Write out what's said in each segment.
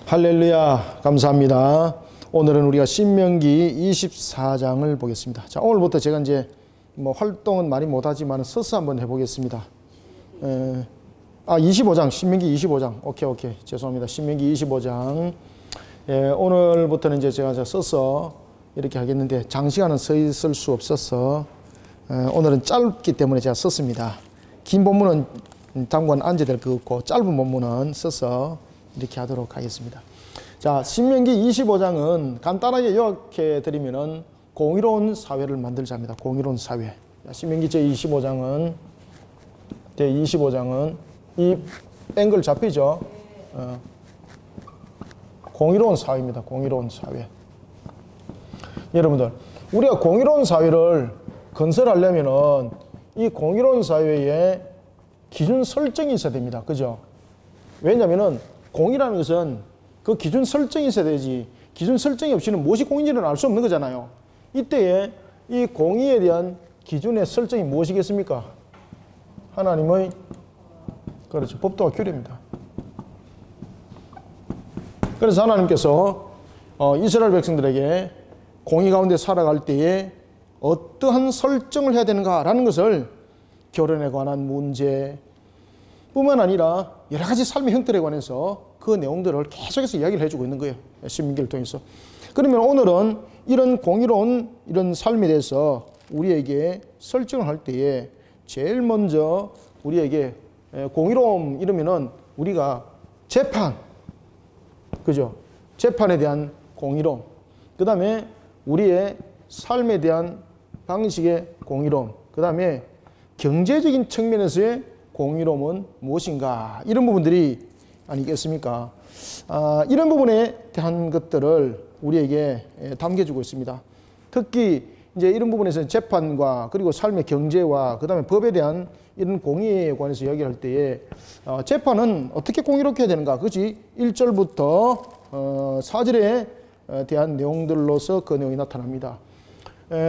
할렐루야, 감사합니다. 오늘은 우리가 신명기 24장을 보겠습니다. 자, 오늘부터 제가 이제 활동은 많이 못하지만 서서 한번 해보겠습니다. 25장, 신명기 25장. 오케이. 죄송합니다. 신명기 25장. 오늘부터는 이제 제가 서서 이렇게 하겠는데, 장시간은 서 있을 수 없어서, 오늘은 짧기 때문에 제가 썼습니다. 긴 본문은 당분 앉아야 될 것 같고, 짧은 본문은 써서 이렇게 하도록 하겠습니다. 자, 신명기 25장은 간단하게 요약해 드리면은 공의로운 사회를 만들자입니다. 공의로운 사회. 신명기 제25장은 이 앵글 잡히죠? 공의로운 사회입니다. 공의로운 사회. 여러분들, 우리가 공의로운 사회를 건설하려면은 이 공의로운 사회에 기준 설정이 있어야 됩니다. 그죠? 왜냐면은 공의라는 것은 그 기준 설정이 있어야 되지, 기준 설정이 없이는 무엇이 공의인지는 알 수 없는 거잖아요. 이때에 이 공의에 대한 기준의 설정이 무엇이겠습니까? 하나님의, 그렇죠, 법도와 규례입니다. 그래서 하나님께서 이스라엘 백성들에게 공의 가운데 살아갈 때에 어떠한 설정을 해야 되는가라는 것을 결혼에 관한 문제 뿐만 아니라 여러 가지 삶의 형태에 관해서 그 내용들을 계속해서 이야기를 해주고 있는 거예요. 신명기를 통해서. 그러면 오늘은 이런 공의로운 이런 삶에 대해서 우리에게 설정을 할 때에 제일 먼저 우리에게 공의로움 이러면은 우리가 재판, 그죠? 재판에 대한 공의로움. 그 다음에 우리의 삶에 대한 방식의 공의로움. 그 다음에 경제적인 측면에서의 공의로움은 무엇인가? 이런 부분들이 아니겠습니까? 이런 부분에 대한 것들을 우리에게 담겨주고 있습니다. 특히 이제 이런 부분에서 재판과 그리고 삶의 경제와 그 다음에 법에 대한 이런 공의에 관해서 이야기할 때에 재판은 어떻게 공의롭게 해야 되는가? 그것이 1절부터 4절에 대한 내용들로서 그 내용이 나타납니다.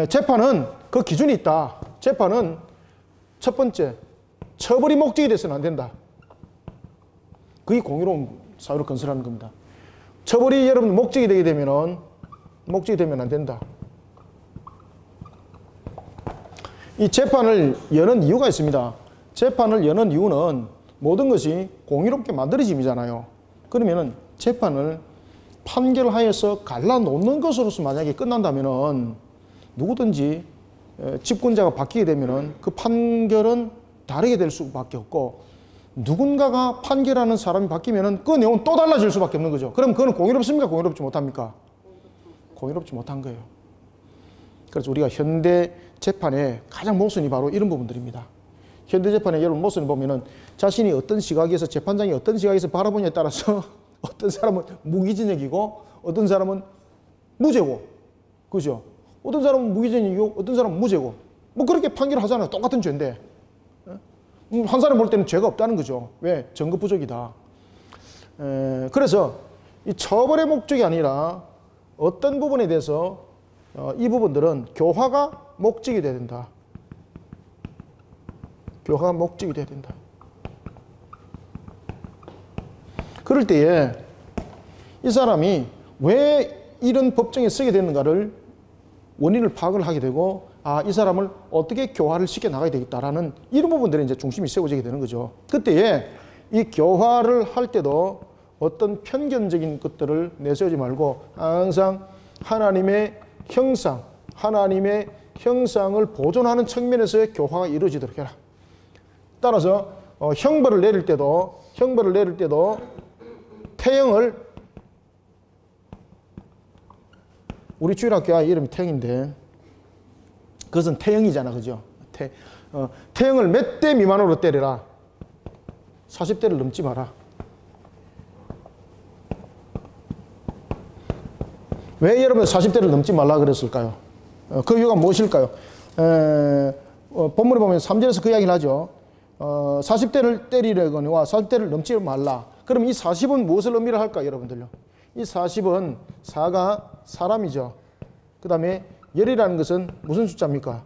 재판은 그 기준이 있다. 재판은 첫 번째, 처벌이 목적이 돼서는 안 된다. 그게 공의로운 사회를 건설하는 겁니다. 처벌이 여러분 목적이 되게 되면 안 된다. 이 재판을 여는 이유가 있습니다. 재판을 여는 이유는 모든 것이 공의롭게 만들어짐이잖아요. 그러면은 재판을 판결하여서 갈라놓는 것으로서 만약에 끝난다면은 누구든지 집권자가 바뀌게 되면은 그 판결은 다르게 될 수밖에 없고, 누군가가 판결하는 사람이 바뀌면은 그 내용은 또 달라질 수밖에 없는 거죠. 그럼 그거는 공의롭습니까? 공의롭지 못합니까? 공의롭지 못한 거예요. 그래서 우리가 현대 재판의 가장 모순이 바로 이런 부분들입니다. 현대 재판의 여러분 모순을 보면은 자신이 어떤 시각에서, 재판장이 어떤 시각에서 바라보냐에 따라서 어떤 사람은 무기징역이고 어떤 사람은 무죄고, 그죠? 어떤 사람은 무기징역이고 어떤 사람은 무죄고, 뭐 그렇게 판결하잖아요. 똑같은 죄인데. 한 사람 볼 때는 죄가 없다는 거죠. 왜? 증거 부족이다. 그래서 이 처벌의 목적이 아니라 어떤 부분에 대해서 이 부분들은 교화가 목적이 돼야 된다. 교화가 목적이 돼야 된다. 그럴 때에 이 사람이 왜 이런 법정에 서게 됐는가를 원인을 파악을 하게 되고, 이 사람을 어떻게 교화를 시켜 나가야 되겠다라는 이런 부분들에 이제 중심이 세워지게 되는 거죠. 그때에 이 교화를 할 때도 어떤 편견적인 것들을 내세우지 말고 항상 하나님의 형상, 하나님의 형상을 보존하는 측면에서의 교화가 이루어지도록 해라. 따라서 형벌을 내릴 때도 태형을, 우리 주일학교 아이 이름이 태형인데 그것은 태형이잖아, 그죠? 태형을 몇 대 미만으로 때려라. 40대를 넘지 마라. 왜 여러분 40대를 넘지 말라 그랬을까요? 그 이유가 무엇일까요? 본문에 보면 3절에서 그 이야기를 하죠. 40대를 때리려거니와 40대를 넘지 말라. 그럼 이 40은 무엇을 의미를 할까, 여러분들요? 이 40은 4가 사람이죠. 그 다음에 열이라는 것은 무슨 숫자입니까?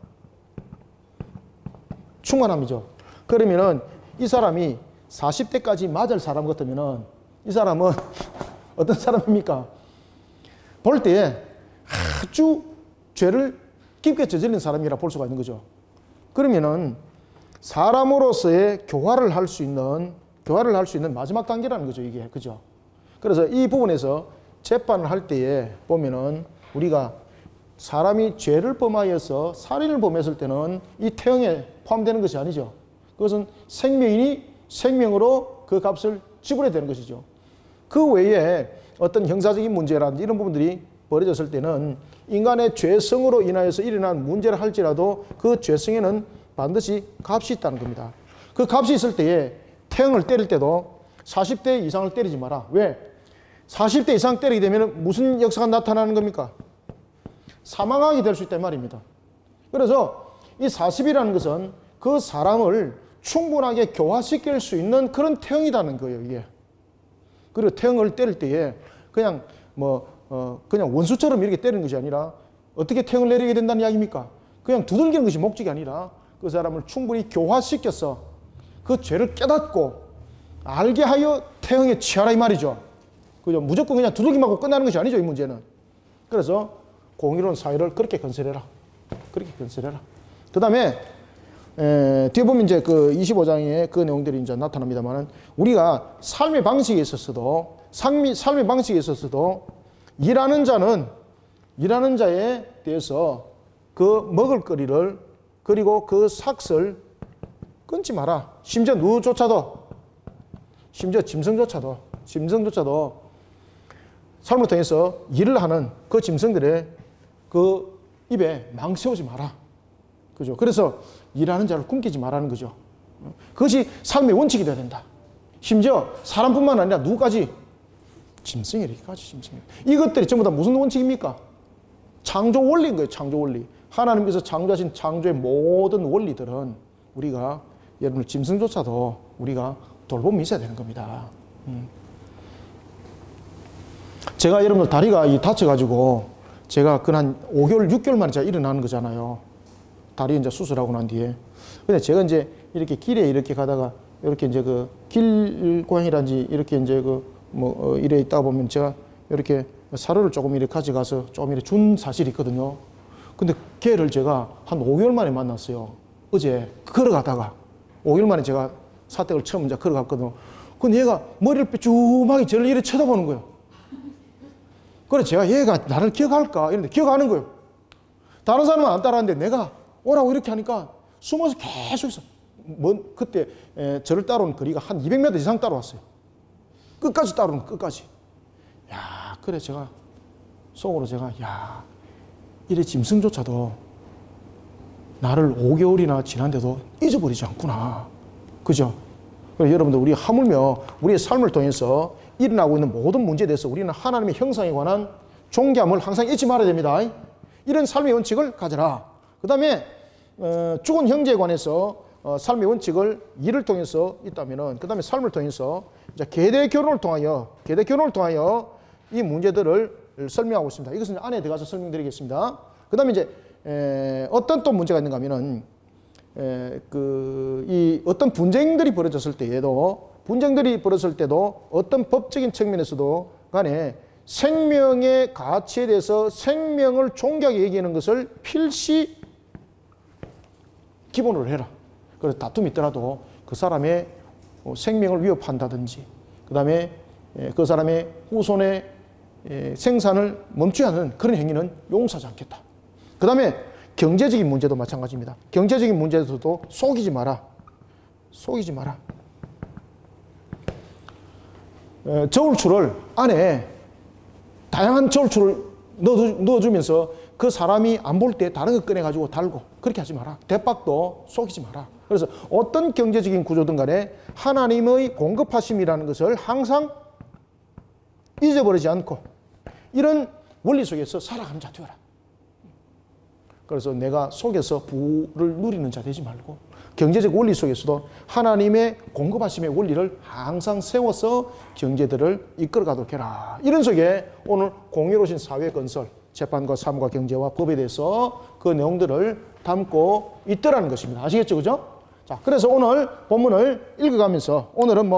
충만함이죠. 그러면은 이 사람이 40대까지 맞을 사람 같으면은 이 사람은 어떤 사람입니까? 볼 때에 아주 죄를 깊게 저지른 사람이라 볼 수가 있는 거죠. 그러면은 사람으로서의 교화를 할 수 있는 마지막 단계라는 거죠, 이게. 그죠? 그래서 이 부분에서 재판을 할 때에 보면은 우리가 사람이 죄를 범하여서 살인을 범했을 때는 이 태형에 포함되는 것이 아니죠. 그것은 생명이니 생명으로 그 값을 지불해야 되는 것이죠. 그 외에 어떤 형사적인 문제라든지 이런 부분들이 벌어졌을 때는 인간의 죄성으로 인하여서 일어난 문제를 할지라도 그 죄성에는 반드시 값이 있다는 겁니다. 그 값이 있을 때에 태형을 때릴 때도 40대 이상을 때리지 마라. 왜? 40대 이상 때리게 되면 무슨 역사가 나타나는 겁니까? 사망하게 될 수 있단 말입니다. 그래서 이 40이라는 것은 그 사람을 충분하게 교화시킬 수 있는 그런 태형이라는 거예요, 이게. 그리고 태형을 때릴 때에 그냥 그냥 원수처럼 이렇게 때리는 것이 아니라 어떻게 태형을 내리게 된다는 이야기입니까? 그냥 두들기는 것이 목적이 아니라 그 사람을 충분히 교화시켜서 그 죄를 깨닫고 알게 하여 태형에 취하라 이 말이죠. 그죠? 무조건 그냥 두들기 맞고 끝나는 것이 아니죠, 이 문제는. 그래서 공의로운 사회를 그렇게 건설해라. 그렇게 건설해라. 그 다음에 뒤에 보면 이제 그 25장에 그 내용들이 이제 나타납니다만은 우리가 삶의 방식에 있어서도 일하는 자에 대해서 그 먹을거리를 그리고 그 삭을 끊지 마라. 심지어 짐승조차도 삶을 통해서 일을 하는 그 짐승들의 그 입에 망 세우지 마라. 그죠? 그래서 일하는 자를 굶기지 말라는 거죠. 그것이 삶의 원칙이 되어야 된다. 심지어 사람뿐만 아니라 누구까지? 짐승에게까지, 짐승. 이것들이 전부 다 무슨 원칙입니까? 창조 원리인 거예요, 창조 원리. 하나님께서 창조하신 창조의 모든 원리들은 우리가, 여러분, 짐승조차도 우리가 돌봄이 있어야 되는 겁니다. 제가 여러분들 다리가 다쳐가지고 제가 한 5개월, 6개월 만에 제가 일어나는 거잖아요. 다리 이제 수술하고 난 뒤에. 근데 제가 이제 이렇게 길에 이렇게 가다가 이렇게 이제 그 길고양이란지 이렇게 이제 이래 있다 보면 제가 이렇게 사료를 조금 이렇게 가져가서 조금 이렇게 준 사실이 있거든요. 근데 걔를 제가 한 5개월 만에 만났어요. 어제 걸어가다가 5개월 만에 제가 사택을 처음 이제 걸어갔거든요. 근데 얘가 머리를 삐죽하게 저를 이렇게 쳐다보는 거예요. 그래 제가 얘가 나를 기억할까 이런데 기억하는 거예요. 다른 사람은 안 따라하는데 내가 오라고 이렇게 하니까 숨어서 계속 있어. 그때 저를 따라온 거리가 한 200m 이상 따라왔어요. 끝까지 따라오는 끝까지. 야, 그래 제가 속으로 야, 이래 짐승조차도 나를 5개월이나 지난데도 잊어버리지 않구나. 그죠? 여러분들 우리 하물며 우리의 삶을 통해서 일어나고 있는 모든 문제에 대해서 우리는 하나님의 형상에 관한 존귀함을 항상 잊지 말아야 됩니다. 이런 삶의 원칙을 가져라. 그 다음에 죽은 형제에 관해서 삶의 원칙을 일을 통해서 있다면은 그 다음에 삶을 통해서 이제 계대 결혼을 통하여 이 문제들을 설명하고 있습니다. 이것은 안에 들어가서 설명드리겠습니다. 그 다음에 이제 어떤 또 문제가 있는가 하면은 이 어떤 분쟁들이 벌어졌을 때도 어떤 법적인 측면에서도 간에 생명의 가치에 대해서 생명을 존귀하게 얘기하는 것을 필시 기본으로 해라. 그래서 다툼이 있더라도 그 사람의 생명을 위협한다든지 그 다음에 그 사람의 후손의 생산을 멈추지 않는 그런 행위는 용서하지 않겠다. 그 다음에 경제적인 문제도 마찬가지입니다. 경제적인 문제에서도 속이지 마라. 저울추를 안에 다양한 저울추를 넣어주면서 그 사람이 안 볼 때 다른 거 꺼내가지고 달고 그렇게 하지 마라. 대박도 속이지 마라. 그래서 어떤 경제적인 구조든 간에 하나님의 공급하심이라는 것을 항상 잊어버리지 않고 이런 원리 속에서 살아가는 자 되어라. 그래서 내가 속에서 부를 누리는 자 되지 말고 경제적 원리 속에서도 하나님의 공급하심의 원리를 항상 세워서 경제들을 이끌어가도록 해라. 이런 속에 오늘 공의로우신 사회 건설, 재판과 사무과 경제와 법에 대해서 그 내용들을 담고 있더라는 것입니다. 아시겠죠? 그죠? 자, 그래서 오늘 본문을 읽어가면서 오늘은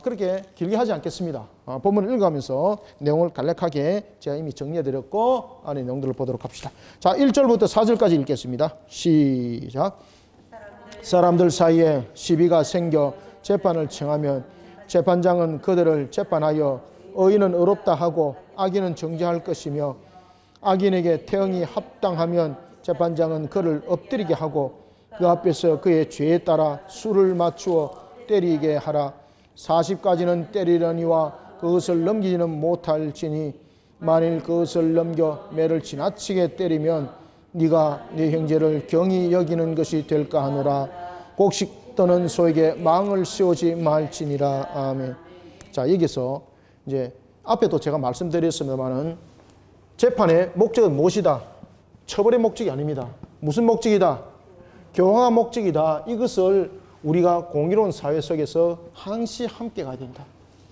그렇게 길게 하지 않겠습니다. 본문을 읽어가면서 내용을 간략하게 제가 이미 정리해드렸고 안에 내용들을 보도록 합시다. 자, 1절부터 4절까지 읽겠습니다. 시작. 사람들 사이에 시비가 생겨 재판을 청하면 재판장은 그들을 재판하여 의인은 의롭다 하고 악인은 정죄할 것이며 악인에게 태형이 합당하면 재판장은 그를 엎드리게 하고 그 앞에서 그의 죄에 따라 수를 맞추어 때리게 하라. 40가지는 때리려니와 그것을 넘기지는 못할지니 만일 그것을 넘겨 매를 지나치게 때리면 네가 네 형제를 경히 여기는 것이 될까 하노라. 곡식 떠는 소에게 망을 씌우지 말지니라. 아멘. 자, 여기서 이제 앞에도 제가 말씀드렸습니다만은 재판의 목적은 무엇이다? 처벌의 목적이 아닙니다. 무슨 목적이다? 교화의 목적이다. 이것을 우리가 공의로운 사회 속에서 항시 함께 가야 된다.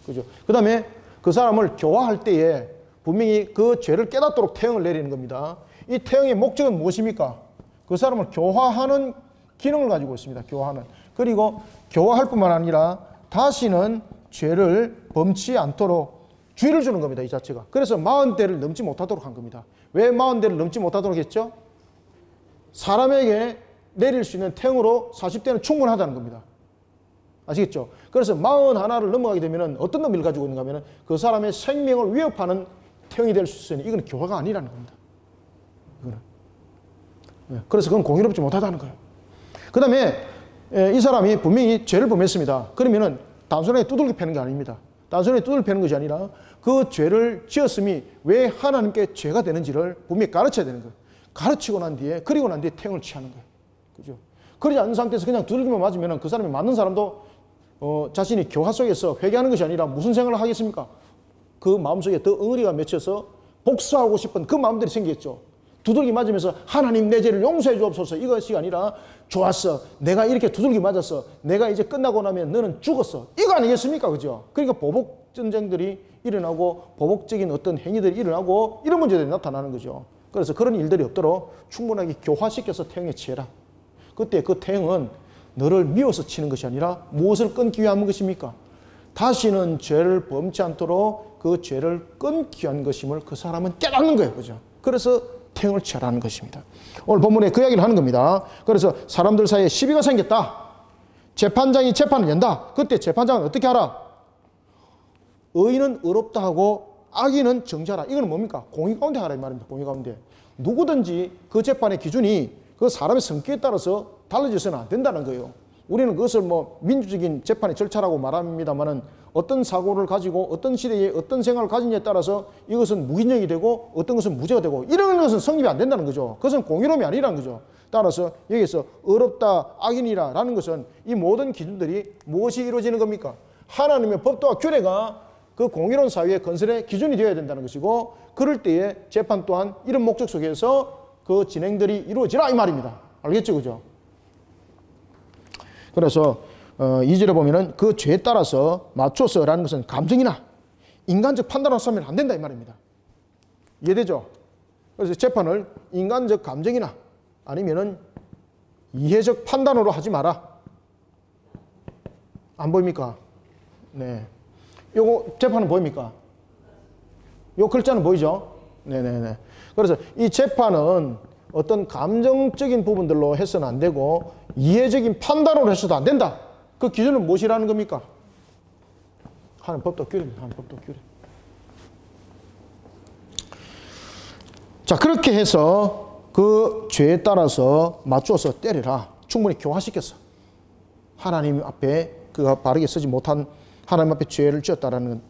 그죠? 그 다음에 그 사람을 교화할 때에 분명히 그 죄를 깨닫도록 태형을 내리는 겁니다. 이 태형의 목적은 무엇입니까? 그 사람을 교화하는 기능을 가지고 있습니다. 교화하는. 그리고 교화할 뿐만 아니라 다시는 죄를 범치 않도록 주의를 주는 겁니다. 이 자체가. 그래서 40대를 넘지 못하도록 한 겁니다. 왜 40대를 넘지 못하도록 했죠? 사람에게 내릴 수 있는 태형으로 40대는 충분하다는 겁니다. 아시겠죠? 그래서 41를 넘어가게 되면 어떤 의미를 가지고 있는가 하면 그 사람의 생명을 위협하는 태형이 될 수 있으니 이건 교화가 아니라는 겁니다. 그래서 그건 공의롭지 못하다는 거예요. 그 다음에 이 사람이 분명히 죄를 범했습니다. 그러면은 단순하게 두들겨 패는 게 아닙니다. 단순하게 두들겨 패는 것이 아니라 그 죄를 지었음이 왜 하나님께 죄가 되는지를 분명히 가르쳐야 되는 거예요. 가르치고 난 뒤에, 그리고 난 뒤에 태형을 취하는 거예요. 그죠? 그러지 않는 상태에서 그냥 두들기만 맞으면 그 사람이 맞는 사람도 자신이 교화 속에서 회개하는 것이 아니라 무슨 생각을 하겠습니까? 그 마음속에 더 응어리가 맺혀서 복수하고 싶은 그 마음들이 생기겠죠. 두들기 맞으면서 하나님 내 죄를 용서해 주옵소서 이것이 아니라 좋았어. 내가 이렇게 두들기 맞았어. 내가 이제 끝나고 나면 너는 죽었어. 이거 아니겠습니까? 그죠? 그러니까 보복 전쟁들이 일어나고 보복적인 어떤 행위들이 일어나고 이런 문제들이 나타나는 거죠. 그래서 그런 일들이 없도록 충분하게 교화시켜서 태형에 취해라. 그때 그 태형은 너를 미워서 치는 것이 아니라 무엇을 끊기 위한 것입니까? 다시는 죄를 범치 않도록 그 죄를 끊기 위한 것임을 그 사람은 깨닫는 거예요. 그죠? 그래서 태형을 취하라는 것입니다. 오늘 본문에 그 이야기를 하는 겁니다. 그래서 사람들 사이에 시비가 생겼다. 재판장이 재판을 연다. 그때 재판장은 어떻게 하라? 의인은 의롭다 하고 악인은 정죄하라. 이건 뭡니까? 공의 가운데 하라 이 말입니다. 공의 가운데. 누구든지 그 재판의 기준이 그 사람의 성격에 따라서 달라져서는 안 된다는 거예요. 우리는 그것을 민주적인 재판의 절차라고 말합니다만은 어떤 사고를 가지고 어떤 시대에 어떤 생각을 가진냐에 따라서 이것은 무기력이 되고 어떤 것은 무죄가 되고 이런 것은 성립이 안 된다는 거죠. 그것은 공의로움이 아니라는 거죠. 따라서 여기서 의롭다 악인이라 라는 것은 이 모든 기준들이 무엇이 이루어지는 겁니까? 하나님의 법도와 규례가 그 공의로운 사회의 건설의 기준이 되어야 된다는 것이고 그럴 때에 재판 또한 이런 목적 속에서 그 진행들이 이루어지라 이 말입니다. 알겠죠? 그죠? 그래서 2절에 보면은 그 죄에 따라서 맞춰서라는 것은 감정이나 인간적 판단으로 하면 안 된다 이 말입니다. 이해되죠? 그래서 재판을 인간적 감정이나 아니면은 이해적 판단으로 하지 마라. 안 보입니까? 네. 요거 재판은 보입니까? 요 글자는 보이죠? 네네네. 그래서 이 재판은 어떤 감정적인 부분들로 해서는 안 되고 이해적인 판단으로 해서도 안 된다. 그 기준은 무엇이라는 겁니까? 하나님 법도 규례입니다. 하나님 법도 규례. 자, 그렇게 해서 그 죄에 따라서 맞추어서 때리라. 충분히 교화시켰어. 하나님 앞에 그가 바르게 쓰지 못한 하나님 앞에 죄를 지었다라는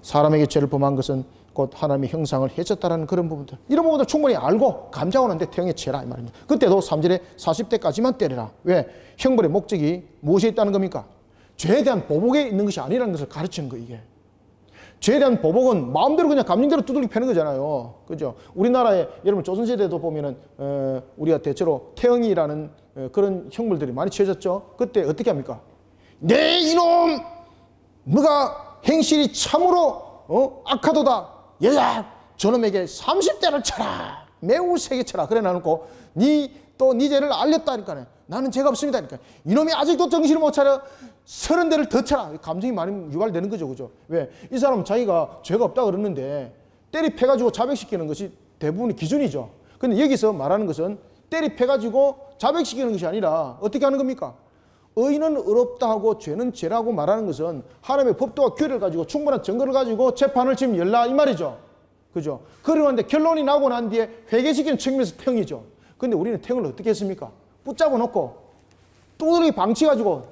사람에게 죄를 범한 것은 곧 하나님의 형상을 해쳤다라는 그런 부분들. 이런 부분들 충분히 알고 감장하는데 태형에 취해라 이 말입니다. 그때도 3절에 40대까지만 때리라. 왜? 형벌의 목적이 무엇에 있다는 겁니까? 죄에 대한 보복에 있는 것이 아니라는 것을 가르치는 거예요. 이게. 죄에 대한 보복은 마음대로 그냥 감정대로 두들겨 패는 거잖아요. 그죠? 우리나라에 여러분 조선시대도 보면은 우리가 대체로 태형이라는 그런 형벌들이 많이 취해졌죠. 그때 어떻게 합니까? 네 이놈! 너가 행실이 참으로 악하도다. 얘야 저놈에게 30대를 쳐라. 매우 세게 쳐라. 그래 놔놓고 네 죄를 알렸다니까 나는 죄가 없습니다. 그러니까 이놈이 아직도 정신을 못 차려 30대를 더 쳐라. 감정이 많이 유발되는 거죠. 그죠? 왜? 이 사람은 자기가 죄가 없다 그러는데 때리 패가지고 자백시키는 것이 대부분의 기준이죠. 근데 여기서 말하는 것은 때리 패가지고 자백시키는 것이 아니라 어떻게 하는 겁니까? 의인은 의롭다 하고 죄는 죄라고 말하는 것은 하나님의 법도와 규례를 가지고 충분한 증거를 가지고 재판을 지금 열라 이 말이죠. 그죠? 그러고 하는데 결론이 나고 난 뒤에 회개시키는 측면에서 탱이죠. 근데 우리는 탱을 어떻게 했습니까? 붙잡아 놓고 두들기 방치 가지고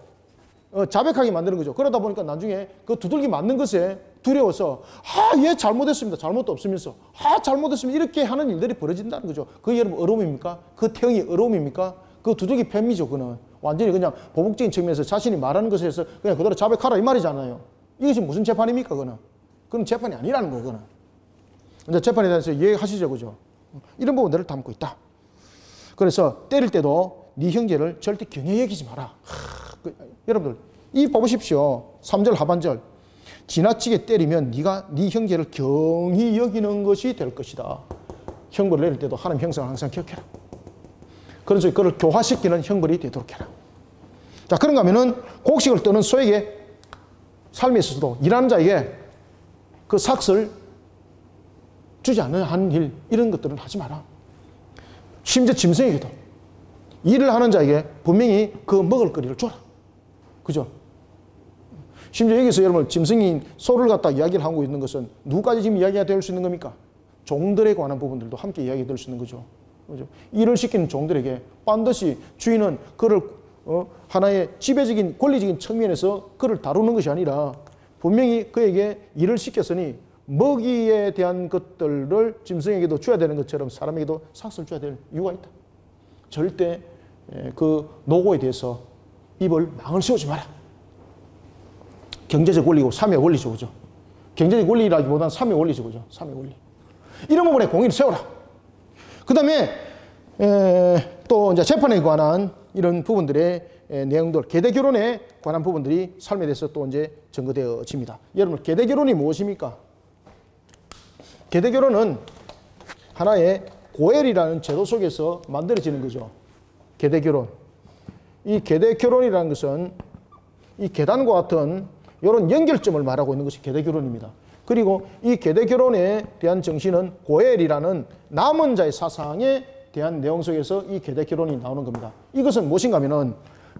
자백하게 만드는 거죠. 그러다 보니까 나중에 그 두들기 맞는 것에 두려워서 얘 잘못했습니다. 잘못도 없으면서 잘못했습니다. 이렇게 하는 일들이 벌어진다는 거죠. 그게 여러분 어려움입니까? 그 태형이 어려움입니까? 그 두들기 팹이죠. 그는 완전히 그냥 보복적인 측면에서 자신이 말하는 것에서 그냥 그대로 자백하라 이 말이잖아요. 이것이 무슨 재판입니까? 그건 재판이 아니라는 거예요. 그는 이제 재판에 대해서 이해하시죠. 그죠? 이런 부분들을 담고 있다. 그래서 때릴 때도 네 형제를 절대 경히 여기지 마라. 여러분들 이 보십시오. 3절 하반절. 지나치게 때리면 네 형제를 경히 여기는 것이 될 것이다. 형벌을 내릴 때도 하나님 형상을 항상 기억해라. 그래서 그걸 교화시키는 형벌이 되도록 해라. 자, 그런가 하면은 곡식을 떠는 소에게 삶에 있어서도 일하는 자에게 그 삭을 주지 않는 한 일, 이런 것들은 하지 마라. 심지어 짐승에게도 일을 하는 자에게 분명히 그 먹을 거리를 줘라. 그죠? 심지어 여기서 여러분 짐승인 소를 갖다 이야기를 하고 있는 것은 누구까지 지금 이야기가 될 수 있는 겁니까? 종들에 관한 부분들도 함께 이야기가 될 수 있는 거죠. 그죠? 일을 시키는 종들에게 반드시 주인은 그를 하나의 지배적인 권리적인 측면에서 그를 다루는 것이 아니라 분명히 그에게 일을 시켰으니 먹이에 대한 것들을 짐승에게도 줘야 되는 것처럼 사람에게도 삭을 줘야 될 이유가 있다. 절대 그 노고에 대해서 입을 망을 세우지 마라. 경제적 원리고 삼의 원리죠. 그죠? 경제적 원리라기보다는 삼의 원리죠. 그죠? 삼의 원리. 이런 부분에 공의를 세워라. 그 다음에 또 이제 재판에 관한 이런 부분들의 내용들, 계대 결혼에 관한 부분들이 삶에 대해서 또 이제 증거되어집니다. 여러분, 계대 결혼이 무엇입니까? 계대 결혼은 하나의 고엘이라는 제도 속에서 만들어지는 거죠. 계대 결혼. 이 계대 결혼이라는 것은 이 계단과 같은 이런 연결점을 말하고 있는 것이 계대 결혼입니다. 그리고 이 계대 결혼에 대한 정신은 고엘이라는 남은 자의 사상에 대한 내용 속에서 이 계대 결혼이 나오는 겁니다. 이것은 무엇인가 하면은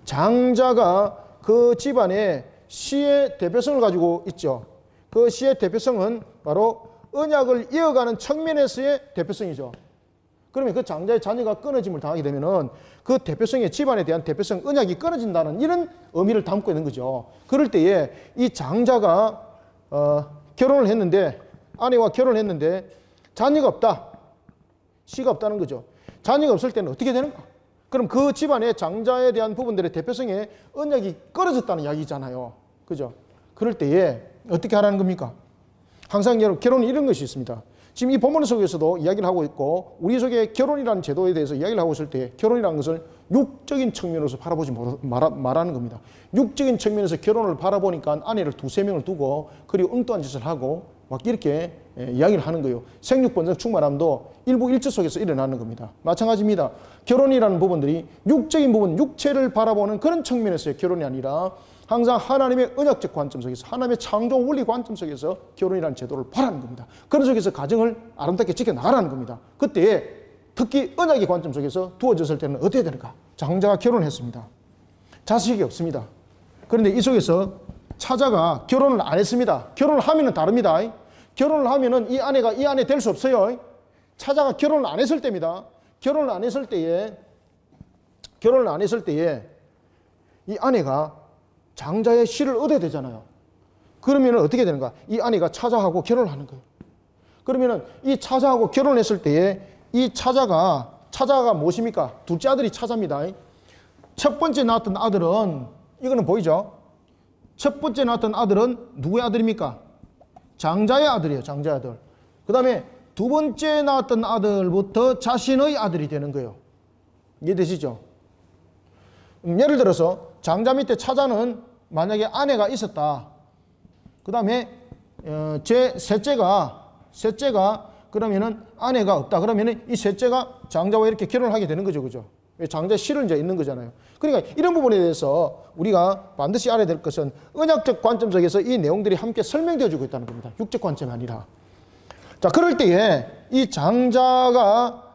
장자가 그 집안의 씨의 대표성을 가지고 있죠. 그 씨의 대표성은 바로 언약을 이어가는 측면에서의 대표성이죠. 그러면 그 장자의 자녀가 끊어짐을 당하게 되면은 그 대표성의 집안에 대한 대표성, 언약이 끊어진다는 이런 의미를 담고 있는 거죠. 그럴 때에 이 장자가 결혼을 했는데, 아내와 결혼을 했는데 자녀가 없다. 씨가 없다는 거죠. 자녀가 없을 때는 어떻게 되는가? 그럼 그 집안의 장자에 대한 부분들의 대표성의 언약이 끊어졌다는 이야기잖아요. 그죠? 그럴 때에 어떻게 하라는 겁니까? 항상 여러분 결혼은 이런 것이 있습니다. 지금 이 본문 속에서도 이야기를 하고 있고 우리 속에 결혼이라는 제도에 대해서 이야기를 하고 있을 때 결혼이라는 것을 육적인 측면으로서 바라보지 말하는 겁니다. 육적인 측면에서 결혼을 바라보니까 아내를 2-3명을 두고 그리고 엉뚱한 짓을 하고 막 이렇게 이야기를 하는 거예요. 생육본성 충만함도 일부 일처 속에서 일어나는 겁니다. 마찬가지입니다. 결혼이라는 부분들이 육적인 부분, 육체를 바라보는 그런 측면에서의 결혼이 아니라 항상 하나님의 언약적 관점 속에서 하나님의 창조 원리 관점 속에서 결혼이라는 제도를 바라는 겁니다. 그런 속에서 가정을 아름답게 지켜나가라는 겁니다. 그때 특히 언약의 관점 속에서 두어졌을 때는 어떻게 되는가? 장자가 결혼했습니다. 자식이 없습니다. 그런데 이 속에서 차자가 결혼을 안 했습니다. 결혼을 하면은 다릅니다. 결혼을 하면은 이 아내가 이 아내 될 수 없어요. 차자가 결혼을 안 했을 때입니다. 결혼을 안 했을 때에 이 아내가 장자의 씨를 얻어야 되잖아요. 그러면 어떻게 되는가? 이 아내가 차자하고 결혼을 하는 거예요. 그러면 이 차자하고 결혼했을 때에 이 차자가 무엇입니까? 둘째 아들이 차자입니다. 첫 번째 낳았던 아들은 이거는 보이죠? 첫 번째 낳았던 아들은 누구의 아들입니까? 장자의 아들이에요. 장자의 아들. 그 다음에 두 번째 낳았던 아들부터 자신의 아들이 되는 거예요. 이해되시죠? 예를 들어서 장자 밑에 차자는 만약에 아내가 있었다. 그 다음에 셋째가 그러면은 아내가 없다. 그러면은 이 셋째가 장자와 이렇게 결혼을 하게 되는 거죠. 그죠? 장자의 실은 이제 있는 거잖아요. 그러니까 이런 부분에 대해서 우리가 반드시 알아야 될 것은 언약적 관점 속에서 이 내용들이 함께 설명되어 주고 있다는 겁니다. 육적 관점이 아니라. 자, 그럴 때에 이 장자가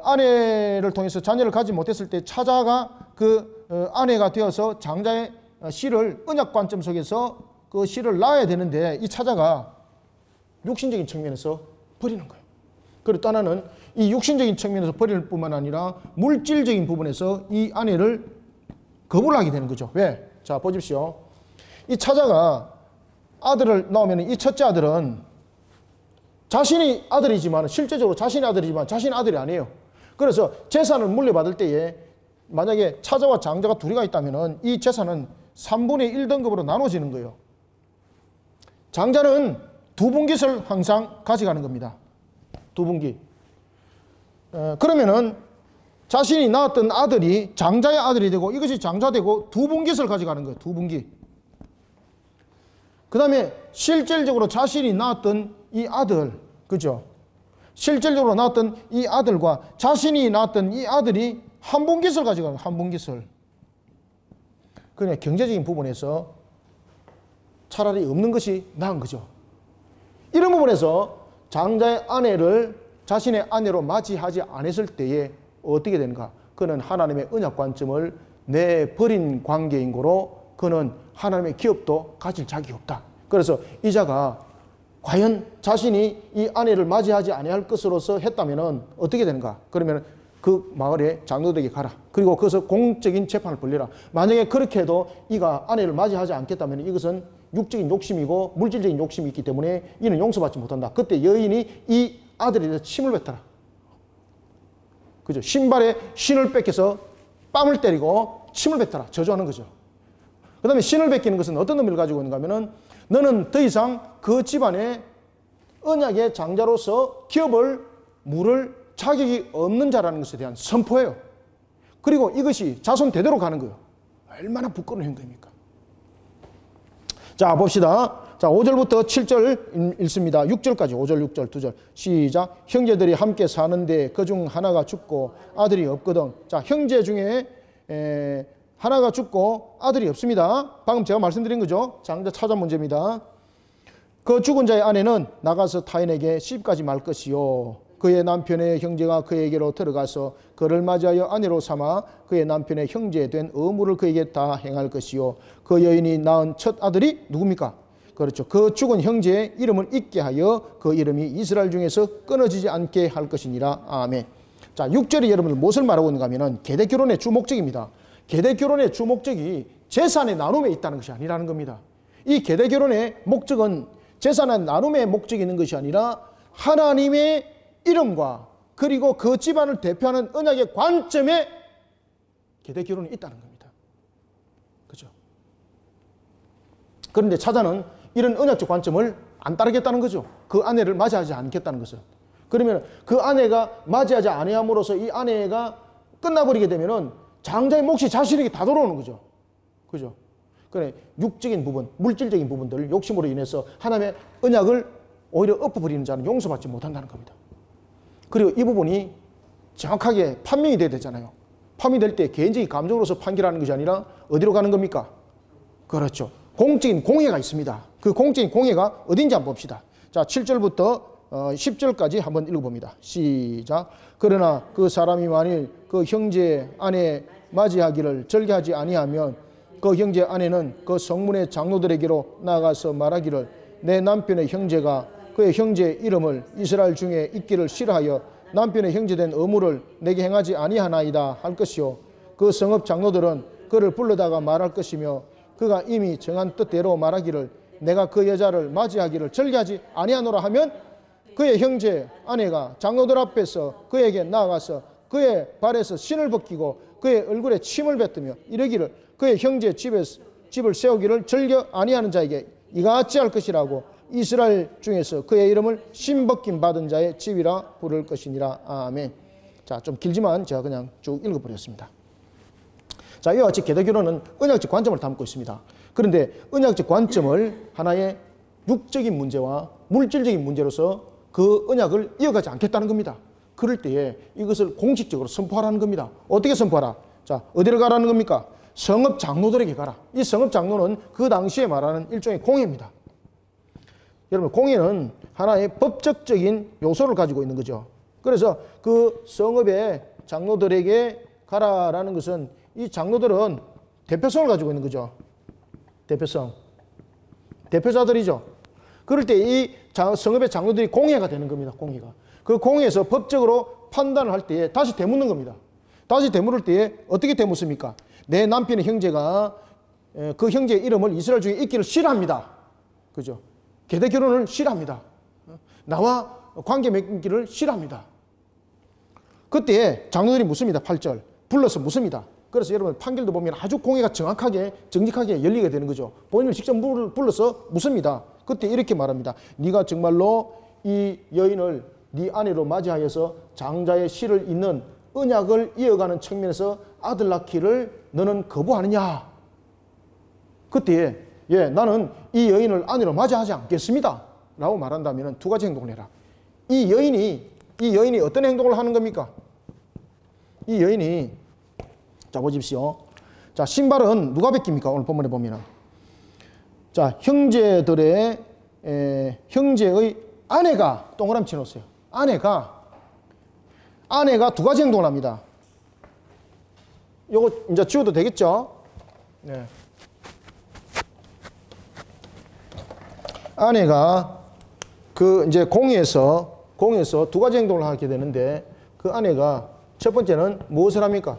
아내를 통해서 자녀를 가지 못했을 때 차자가 그 아내가 되어서 장자의 실을 언약 관점 속에서 그 실을 낳아야 되는데 이 차자가 육신적인 측면에서 버리는 거예요. 그리고 또 하나는 이 육신적인 측면에서 버릴 뿐만 아니라 물질적인 부분에서 이 아내를 거부를 하게 되는 거죠. 왜? 자, 보십시오. 이 차자가 아들을 낳으면 이 첫째 아들은 자신이 아들이지만 실제적으로 자신의 아들이지만 자신의 아들이 아니에요. 그래서 재산을 물려받을 때에 만약에 차자와 장자가 둘이가 있다면 이 재산은 3분의 1등급으로 나눠지는 거예요. 장자는 두 분깃을 항상 가져가는 겁니다. 두 분깃. 그러면은 자신이 낳았던 아들이 장자의 아들이 되고 이것이 장자되고 두 분깃을 가져가는 거예요. 두 분깃. 그 다음에 실질적으로 자신이 낳았던 이 아들, 그죠? 실질적으로 낳았던 이 아들과 자신이 낳았던 이 아들이 한 분깃을 가져가는 거예요. 한 분깃을. 그냥 경제적인 부분에서 차라리 없는 것이 나은 거죠. 이런 부분에서 장자의 아내를 자신의 아내로 맞이하지 않았을 때에 어떻게 되는가? 그는 하나님의 언약 관점을 내버린 관계인 거로 그는 하나님의 기업도 가질 자격이 없다. 그래서 이자가 과연 자신이 이 아내를 맞이하지 아니할 것으로서 했다면 어떻게 되는가? 그러면 그 마을에 장로들에게 가라. 그리고 거기서 공적인 재판을 벌려라. 만약에 그렇게 해도 이가 아내를 맞이하지 않겠다면 이것은 육적인 욕심이고 물질적인 욕심이 있기 때문에 이는 용서받지 못한다. 그때 여인이 이 아들에 대해서 침을 뱉어라. 그죠? 신발에 신을 뺏겨서 뺨을 때리고 침을 뱉어라. 저주하는 거죠. 그 다음에 신을 뺏기는 것은 어떤 의미를 가지고 있는가 하면은 너는 더 이상 그 집안의 언약의 장자로서 기업을 물을 자격이 없는 자라는 것에 대한 선포예요. 그리고 이것이 자손 대대로 가는 거예요. 얼마나 부끄러운 행동입니까? 자, 봅시다. 자, 5절부터 7절 읽습니다. 6절까지 5절, 6절, 2절 시작. 형제들이 함께 사는데 그중 하나가 죽고 아들이 없거든. 자, 형제 중에 하나가 죽고 아들이 없습니다. 방금 제가 말씀드린 거죠. 장자 차자 문제입니다. 그 죽은 자의 아내는 나가서 타인에게 시집가지 말 것이요. 그의 남편의 형제가 그에게로 들어가서 그를 맞이하여 아내로 삼아 그의 남편의 형제 된 의무를 그에게 다 행할 것이요. 그 여인이 낳은 첫 아들이 누굽니까? 그렇죠. 그 죽은 형제의 이름을 잊게 하여 그 이름이 이스라엘 중에서 끊어지지 않게 할 것이니라. 아멘. 자, 6절이 여러분들 무엇을 말하고 있는가 하면 계대결혼의 주 목적입니다. 계대결혼의 주 목적이 재산의 나눔에 있다는 것이 아니라는 겁니다. 이 계대결혼의 목적은 재산의 나눔의 목적이 있는 것이 아니라 하나님의 이름과 그리고 그 집안을 대표하는 언약의 관점에 계대결혼이 있다는 겁니다. 그죠? 그런데 차자는 이런 언약적 관점을 안 따르겠다는 거죠. 그 아내를 맞이하지 않겠다는 것은. 그러면 그 아내가 맞이하지 아니함으로써 이 아내가 끝나버리게 되면은 장자의 몫이 자신에게 다 돌아오는 거죠. 그죠? 그래, 육적인 부분, 물질적인 부분들, 욕심으로 인해서 하나님의 언약을 오히려 엎어버리는 자는 용서받지 못한다는 겁니다. 그리고 이 부분이 정확하게 판명이 돼야 되잖아요. 판명될 때 개인적인 감정으로서 판결하는 것이 아니라 어디로 가는 겁니까? 그렇죠. 공적인 공회가 있습니다. 그 공적인 공회가 어딘지 한번 봅시다. 자, 7절부터 10절까지 한번 읽어봅니다. 시작. 그러나 그 사람이 만일 그 형제 아내 맞이하기를 절개하지 아니하면 그 형제 아내는 그 성문의 장로들에게로 나가서 말하기를 내 남편의 형제가 그의 형제의 이름을 이스라엘 중에 있기를 싫어하여 남편의 형제된 의무를 내게 행하지 아니하나이다 할 것이요. 그 성읍 장로들은 그를 불러다가 말할 것이며 그가 이미 정한 뜻대로 말하기를 내가 그 여자를 맞이하기를 절개하지 아니하노라 하면 그의 형제 아내가 장로들 앞에서 그에게 나아가서 그의 발에서 신을 벗기고 그의 얼굴에 침을 뱉으며 이르기를 그의 형제 집을 세우기를 절개 아니하는 자에게 이같이 할 것이라고 이스라엘 중에서 그의 이름을 신벗김 받은 자의 집이라 부를 것이니라. 아멘. 자, 좀 길지만 제가 그냥 쭉 읽어버렸습니다. 자, 이와 같이 계대결혼은 언약적 관점을 담고 있습니다. 그런데 언약적 관점을 하나의 육적인 문제와 물질적인 문제로서 그 언약을 이어가지 않겠다는 겁니다. 그럴 때에 이것을 공식적으로 선포하라는 겁니다. 어떻게 선포하라? 자, 어디를 가라는 겁니까? 성읍 장로들에게 가라. 이 성읍 장로는 그 당시에 말하는 일종의 공회입니다. 여러분, 공회는 하나의 법적인 요소를 가지고 있는 거죠. 그래서 그 성읍의 장로들에게 가라라는 것은 이 장로들은 대표성을 가지고 있는 거죠. 대표성. 대표자들이죠. 그럴 때 이 성읍의 장로들이 공회가 되는 겁니다. 공회가. 그 공회에서 법적으로 판단을 할 때에 다시 되묻는 겁니다. 다시 되물을 때에 어떻게 되묻습니까? 내 남편의 형제가 그 형제의 이름을 이스라엘 중에 있기를 싫어합니다. 그죠? 계대 결혼을 싫어합니다. 나와 관계 맺기를 싫어합니다. 그때 장로들이 묻습니다. 8절. 불러서 묻습니다. 그래서 여러분 판결도 보면 아주 공회가 정확하게 정직하게 열리게 되는 거죠. 본인을 직접 불러서 묻습니다. 그때 이렇게 말합니다. 네가 정말로 이 여인을 네 아내로 맞이하여서 장자의 실을 잇는 언약을 이어가는 측면에서 아들 낳기를 너는 거부하느냐? 그때 예, 나는 이 여인을 아내로 맞이하지 않겠습니다. 라고 말한다면 두 가지 행동을 해라. 이 여인이 어떤 행동을 하는 겁니까? 이 여인이 자 보십시오. 자 신발은 누가 벗깁니까? 오늘 본문에 보면은 자 형제의 아내가 동그라미 쳐놓으세요. 아내가 두 가지 행동을 합니다. 요거 이제 지워도 되겠죠? 네. 아내가 그 이제 공회에서 두 가지 행동을 하게 되는데 그 아내가 첫 번째는 무엇을 합니까?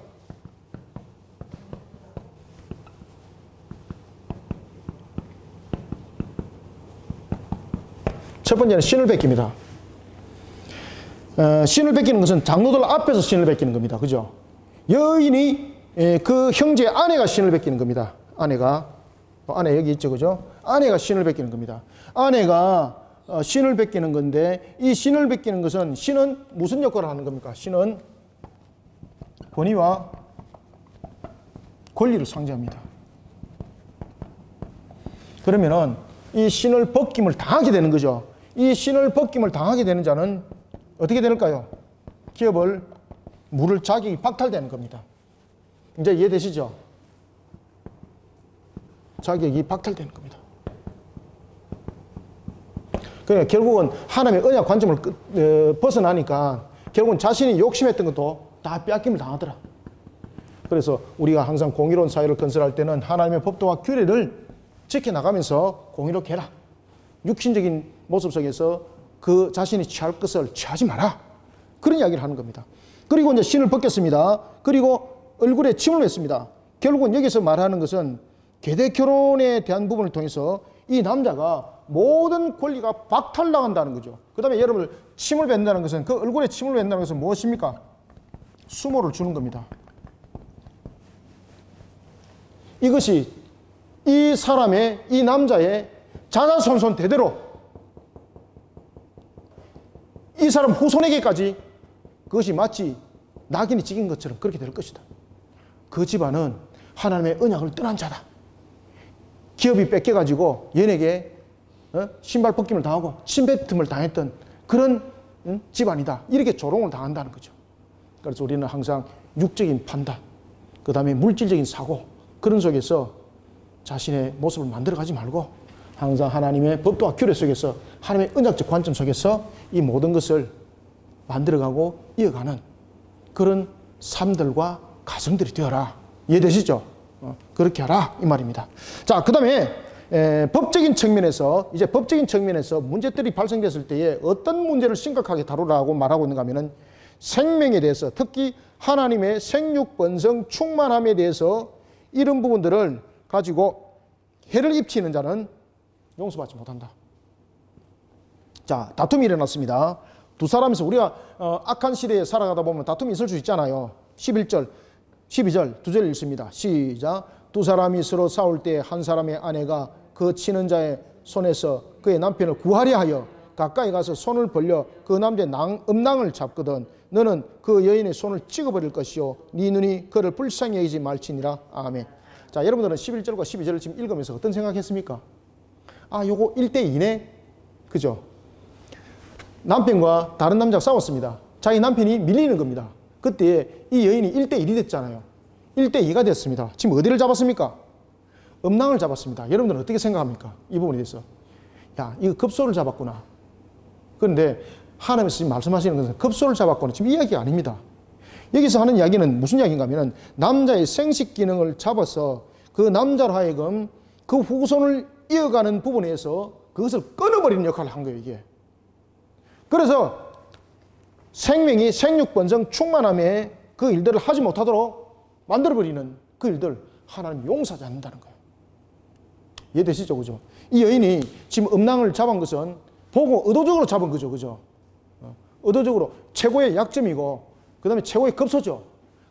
첫 번째는 신을 벗깁니다. 신을 벗기는 것은 장로들 앞에서 신을 벗기는 겁니다. 그죠? 여인이 그 형제의 아내가 신을 벗기는 겁니다. 아내 여기 있죠. 그죠? 아내가 신을 벗기는 겁니다. 아내가 신을 벗기는 건데 이 신을 벗기는 것은 신은 무슨 역할을 하는 겁니까? 신은 권위와 권리를 상징합니다. 그러면은 이 신을 벗김을 당하게 되는 거죠. 이 신을 벗김을 당하게 되는 자는 어떻게 될까요? 기업을 물을 자격이 박탈되는 겁니다. 이제 이해되시죠? 자격이 박탈되는 겁니다. 그러니까 결국은 하나님의 언약 관점을 벗어나니까 결국은 자신이 욕심했던 것도 다 빼앗김을 당하더라. 그래서 우리가 항상 공의로운 사회를 건설할 때는 하나님의 법도와 규례를 지켜나가면서 공의롭게 해라. 육신적인 모습 속에서 그 자신이 취할 것을 취하지 마라. 그런 이야기를 하는 겁니다. 그리고 이제 신을 벗겼습니다. 그리고 얼굴에 침을 뱉습니다. 결국은 여기서 말하는 것은 계대 결혼에 대한 부분을 통해서 이 남자가 모든 권리가 박탈당한다는 거죠. 그 다음에 여러분 침을 뱉는다는 것은 그 얼굴에 침을 뱉는다는 것은 무엇입니까? 수모를 주는 겁니다. 이것이 이 사람의 이 남자의 자자손손 대대로 이 사람 후손에게까지 그것이 마치 낙인이 찍힌 것처럼 그렇게 될 것이다. 그 집안은 하나님의 언약을 떠난 자다. 기업이 뺏겨가지고 얘네에게 신발 벗김을 당하고 침뱉음을 당했던 그런 집안이다. 이렇게 조롱을 당한다는 거죠. 그래서 우리는 항상 육적인 판단, 그 다음에 물질적인 사고 그런 속에서 자신의 모습을 만들어가지 말고 항상 하나님의 법도와 규례 속에서 하나님의 언약적 관점 속에서 이 모든 것을 만들어가고 이어가는 그런 삶들과 가정들이 되어라. 이해되시죠? 그렇게 하라 이 말입니다. 자, 그 다음에 법적인 측면에서 문제들이 발생됐을 때에 어떤 문제를 심각하게 다루라고 말하고 있는가 하면은 생명에 대해서 특히 하나님의 생육 번성 충만함에 대해서 이런 부분들을 가지고 해를 입히는 자는 용서받지 못한다. 자, 다툼이 일어났습니다. 두 사람에서 우리가 악한 시대에 살아가다 보면 다툼이 있을 수 있잖아요. 11절, 12절 두 절 읽습니다. 시작. 두 사람이 서로 싸울 때 한 사람의 아내가 그 치는 자의 손에서 그의 남편을 구하려 하여 가까이 가서 손을 벌려 그 남자의 음낭을 잡거든 너는 그 여인의 손을 찍어버릴 것이요 네 눈이 그를 불쌍히 여기지 말지니라. 아멘. 자, 여러분들은 11절과 12절을 지금 읽으면서 어떤 생각했습니까? 아, 요거 1대2네? 그죠? 남편과 다른 남자가 싸웠습니다. 자기 남편이 밀리는 겁니다. 그때 이 여인이 1대1이 됐잖아요. 1대2가 됐습니다. 지금 어디를 잡았습니까? 음낭을 잡았습니다. 여러분들은 어떻게 생각합니까? 이 부분에 대해서. 야, 이거 급소를 잡았구나. 그런데 하나님께서 지금 말씀하시는 것은 급소를 잡았구나. 지금 이 이야기가 아닙니다. 여기서 하는 이야기는 무슨 이야기인가 하면 남자의 생식 기능을 잡아서 그 남자로 하여금 그 후손을 이어가는 부분에서 그것을 끊어버리는 역할을 한 거예요, 이게. 그래서 생명이 생육번성 충만함에 그 일들을 하지 못하도록 만들어버리는 그 일들 하나님 용서하지 않는다는 거예요. 이해되시죠? 그죠? 이 여인이 지금 음낭을 잡은 것은 보고 의도적으로 잡은 거죠. 그죠? 의도적으로 최고의 약점이고 그 다음에 최고의 급소죠.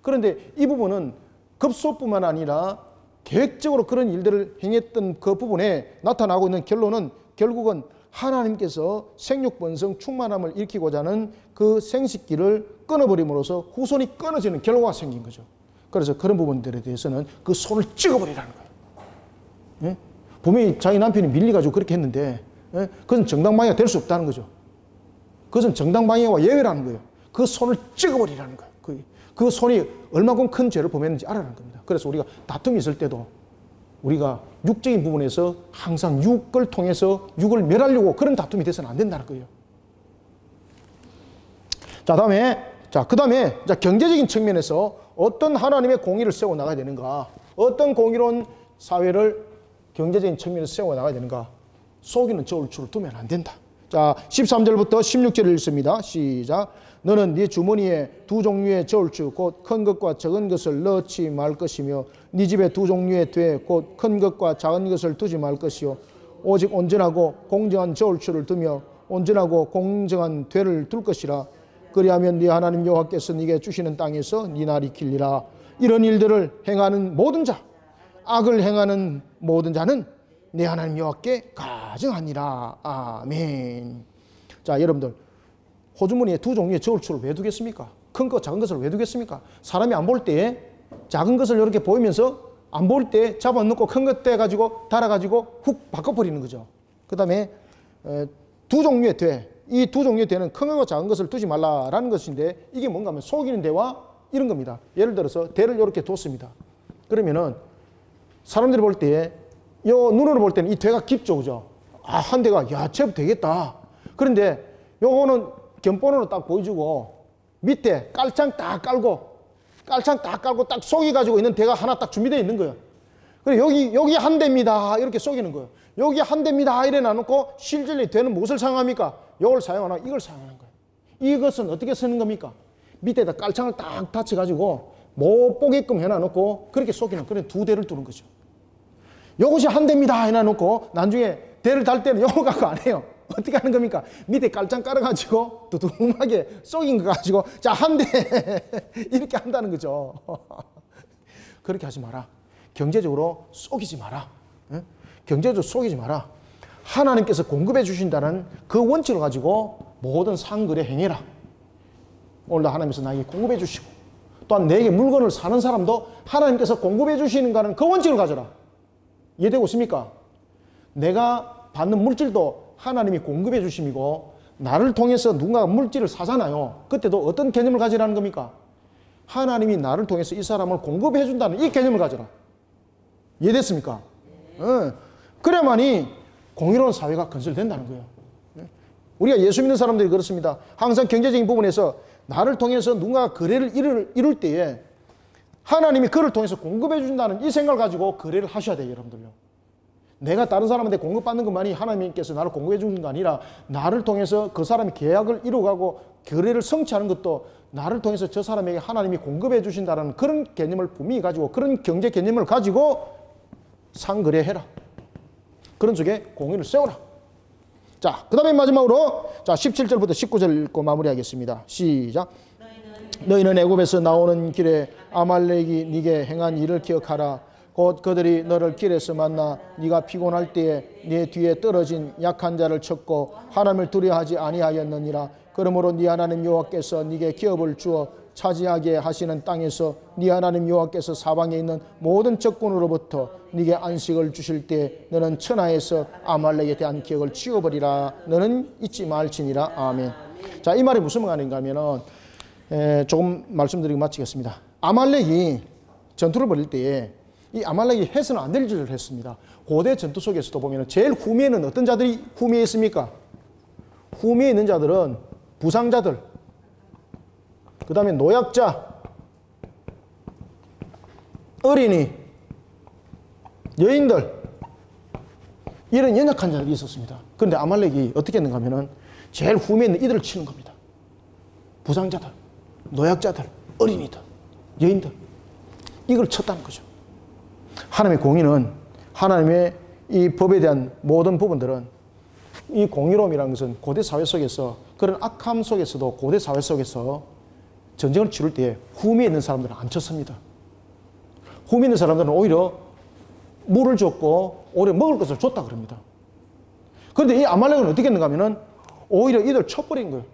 그런데 이 부분은 급소뿐만 아니라 계획적으로 그런 일들을 행했던 그 부분에 나타나고 있는 결론은 결국은 하나님께서 생육번성 충만함을 일으키고자 하는 그 생식기를 끊어버림으로써 후손이 끊어지는 결과가 생긴 거죠. 그래서 그런 부분들에 대해서는 그 손을 찍어버리라는 거예요. 예? 분명히 자기 남편이 밀려가지고 그렇게 했는데 예? 그것은 정당방해가 될 수 없다는 거죠. 그것은 정당방해와 예외라는 거예요. 그 손을 찍어버리라는 거예요. 그 손이 얼마큼 큰 죄를 범했는지 알아라는 겁니다. 그래서 우리가 다툼이 있을 때도 우리가 육적인 부분에서 항상 육을 통해서 육을 멸하려고 그런 다툼이 돼서는 안 된다는 거예요. 자, 그 다음에 경제적인 측면에서 어떤 하나님의 공의를 세워 나가야 되는가? 어떤 공의로운 사회를 경제적인 측면에서 세워 나가야 되는가? 속이는 저울추를 두면 안 된다. 자, 13절부터 16절을 읽습니다. 시작. 너는 네 주머니에 두 종류의 저울추 곧 큰 것과 적은 것을 넣지 말 것이며 네 집에 두 종류의 되 곧 큰 것과 작은 것을 두지 말 것이요 오직 온전하고 공정한 저울추를 두며 온전하고 공정한 되를 둘 것이라. 그리하면 네 하나님 여호와께서 네게 주시는 땅에서 네 날이 길리라. 이런 일들을 행하는 모든 자, 악을 행하는 모든 자는 네 하나님 여호와께 가증하니라. 아멘. 자, 여러분들 호주머니에 두 종류의 저울추를 왜 두겠습니까? 큰 거, 작은 것을 왜 두겠습니까? 사람이 안 볼 때에 작은 것을 이렇게 보이면서 안 볼 때 잡아놓고 큰 것 떼가지고 달아가지고 훅 바꿔버리는 거죠. 그 다음에 두 종류의 되, 이 두 종류의 되는 큰 거와 작은 것을 두지 말라라는 것인데 이게 뭔가 하면 속이는 되와 이런 겁니다. 예를 들어서 되를 이렇게 뒀습니다. 그러면은 사람들이 볼 때에 요 눈으로 볼 때는 이 되가 깊죠, 그죠? 아, 한 대가 야, 제법 되겠다. 그런데 요거는 견본으로 딱 보여주고 밑에 깔창 딱 깔고 딱 속여가지고 있는 대가 하나 딱 준비되어 있는 거예요. 그리고 여기 한 대입니다. 이렇게 속이는 거예요. 여기 한 대입니다. 이래 놔놓고 실질이 되는 무엇을 사용합니까? 이걸 사용하나 이걸 사용하는 거예요. 이것은 어떻게 쓰는 겁니까? 밑에다 깔창을 딱 닫혀가지고 못 보게끔 해놔놓고 그렇게 속이는 그런 두 대를 두는 거죠. 이것이 한 대입니다. 해놔놓고 나중에 대를 달 때는 요거 갖고 안 해요. 어떻게 하는 겁니까? 밑에 깔짱 깔아가지고 두툼하게 속인 거 가지고 자, 한 대 이렇게 한다는 거죠. 그렇게 하지 마라. 경제적으로 속이지 마라. 경제적으로 속이지 마라. 하나님께서 공급해 주신다는 그 원칙을 가지고 모든 상거래 행해라. 오늘도 하나님께서 나에게 공급해 주시고 또한 내게 물건을 사는 사람도 하나님께서 공급해 주시는가는 그 원칙을 가져라. 이해되고 있습니까? 내가 받는 물질도 하나님이 공급해 주심이고 나를 통해서 누군가가 물질을 사잖아요. 그때도 어떤 개념을 가지라는 겁니까? 하나님이 나를 통해서 이 사람을 공급해 준다는 이 개념을 가져라. 이해됐습니까? 그래야만이 공의로운 사회가 건설된다는 거예요. 우리가 예수 믿는 사람들이 그렇습니다. 항상 경제적인 부분에서 나를 통해서 누군가가 거래를 이룰 때에 하나님이 그를 통해서 공급해 준다는 이 생각을 가지고 거래를 하셔야 돼요, 여러분들요. 내가 다른 사람한테 공급받는 것만이 하나님께서 나를 공급해 주는 게 아니라 나를 통해서 그 사람이 계약을 이루어가고 거래를 성취하는 것도 나를 통해서 저 사람에게 하나님이 공급해 주신다는 그런 개념을 분명히 가지고 그런 경제 개념을 가지고 상거래해라. 그런 쪽에 공의를 세워라. 자, 그 다음에 마지막으로 자 17절부터 19절 읽고 마무리하겠습니다. 시작. 너희는 애굽에서 나오는 길에 아말렉이 네게 행한 일을 기억하라. 곧 그들이 너를 길에서 만나 네가 피곤할 때에 네 뒤에 떨어진 약한 자를 쳤고 하나님을 두려워하지 아니하였느니라. 그러므로 네 하나님 여호와께서 네게 기업을 주어 차지하게 하시는 땅에서 네 하나님 여호와께서 사방에 있는 모든 적군으로부터 네게 안식을 주실 때 너는 천하에서 아말렉에 대한 기억을 지워버리라. 너는 잊지 말지니라. 아멘. 자, 이 말이 무슨 말인가 하면은 조금 말씀드리고 마치겠습니다. 아말렉이 전투를 벌일 때에 이 아말렉이 해서는 안 될 짓을 했습니다. 고대 전투 속에서도 보면 제일 후미에는 어떤 자들이 후미에 있습니까? 후미에 있는 자들은 부상자들, 그 다음에 노약자, 어린이, 여인들, 이런 연약한 자들이 있었습니다. 그런데 아말렉이 어떻게 했는가 하면은 제일 후미에 있는 이들을 치는 겁니다. 부상자들, 노약자들, 어린이들, 여인들, 이걸 쳤다는 거죠. 하나님의 공의는, 하나님의 이 법에 대한 모든 부분들은, 이 공의로움이라는 것은 고대 사회 속에서, 그런 악함 속에서도 고대 사회 속에서 전쟁을 치를 때 후미에 있는 사람들은 안 쳤습니다. 후미에 있는 사람들은 오히려 물을 줬고 오히려 먹을 것을 줬다 그럽니다. 그런데 이 아말렉은 어떻게 했는가 하면은 오히려 이들 쳐버린 거예요.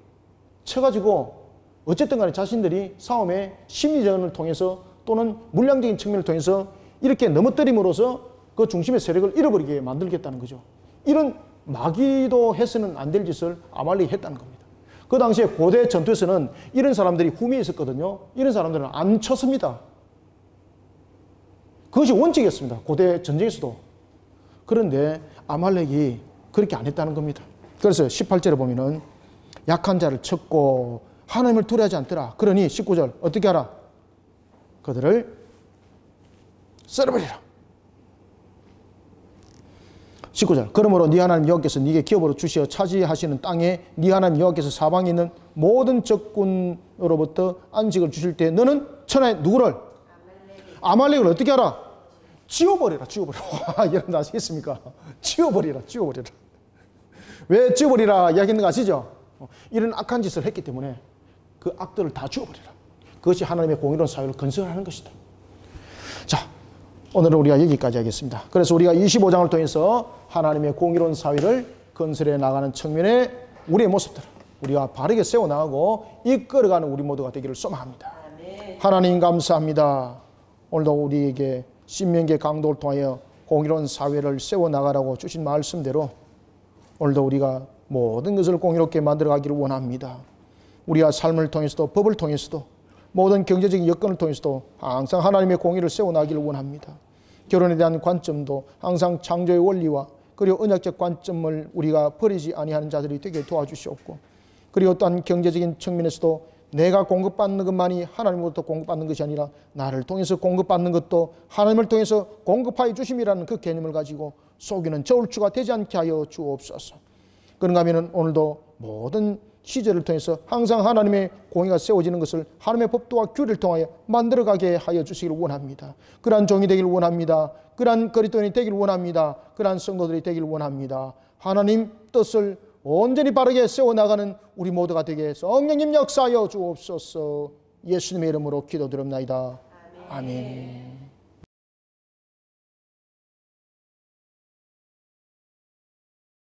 쳐가지고 어쨌든 간에 자신들이 싸움의 심리전을 통해서 또는 물량적인 측면을 통해서 이렇게 넘어뜨림으로써 그 중심의 세력을 잃어버리게 만들겠다는 거죠. 이런 마귀도 해서는 안 될 짓을 아말렉이 했다는 겁니다. 그 당시에 고대 전투에서는 이런 사람들이 후미에 있었거든요. 이런 사람들은 안 쳤습니다. 그것이 원칙이었습니다. 고대 전쟁에서도. 그런데 아말렉이 그렇게 안 했다는 겁니다. 그래서 18절에 보면은 약한 자를 쳤고 하나님을 두려워하지 않더라. 그러니 19절 어떻게 하라? 그들을 썰어버리라. 19절 그러므로 네 하나님 여호와께서 네게 기업으로 주시어 차지하시는 땅에 네 하나님 여호와께서 사방에 있는 모든 적군으로부터 안식을 주실 때 너는 천하의 누구를? 아말렉을 어떻게 하라? 지워버리라. 지워버리라. 여러분 아시겠습니까? 지워버리라. 지워버리라. 왜 지워버리라 이야기하는 거 아시죠? 이런 악한 짓을 했기 때문에 그 악들을 다 지워버리라. 그것이 하나님의 공의로운 사회를 건설하는 것이다. 자, 오늘은 우리가 여기까지 하겠습니다. 그래서 우리가 25장을 통해서 하나님의 공의로운 사회를 건설해 나가는 측면에 우리의 모습들 우리가 바르게 세워나가고 이끌어가는 우리 모두가 되기를 소망합니다. 하나님 감사합니다. 오늘도 우리에게 신명기의 강도를 통하여 공의로운 사회를 세워나가라고 주신 말씀대로 오늘도 우리가 모든 것을 공의롭게 만들어가기를 원합니다. 우리가 삶을 통해서도 법을 통해서도 모든 경제적인 여건을 통해서도 항상 하나님의 공의를 세워나가기를 원합니다. 결혼에 대한 관점도 항상 창조의 원리와 그리고 언약적 관점을 우리가 버리지 아니하는 자들이 되게 도와주시옵고 그리고 또한 경제적인 측면에서도 내가 공급받는 것만이 하나님으로부터 공급받는 것이 아니라 나를 통해서 공급받는 것도 하나님을 통해서 공급하여 주심이라는 그 개념을 가지고 속이는 저울추가 되지 않게 하여 주옵소서. 그런가 하면 오늘도 모든 시절을 통해서 항상 하나님의 공의가 세워지는 것을 하나님의 법도와 규례를 통하여 만들어가게 하여 주시기를 원합니다. 그러한 종이 되기를 원합니다. 그러한 그리스도인이 되기를 원합니다. 그러한 성도들이 되기를 원합니다. 하나님 뜻을 온전히 바르게 세워나가는 우리 모두가 되게 성령님 역사하여 주옵소서. 예수님의 이름으로 기도드립나이다. 아멘.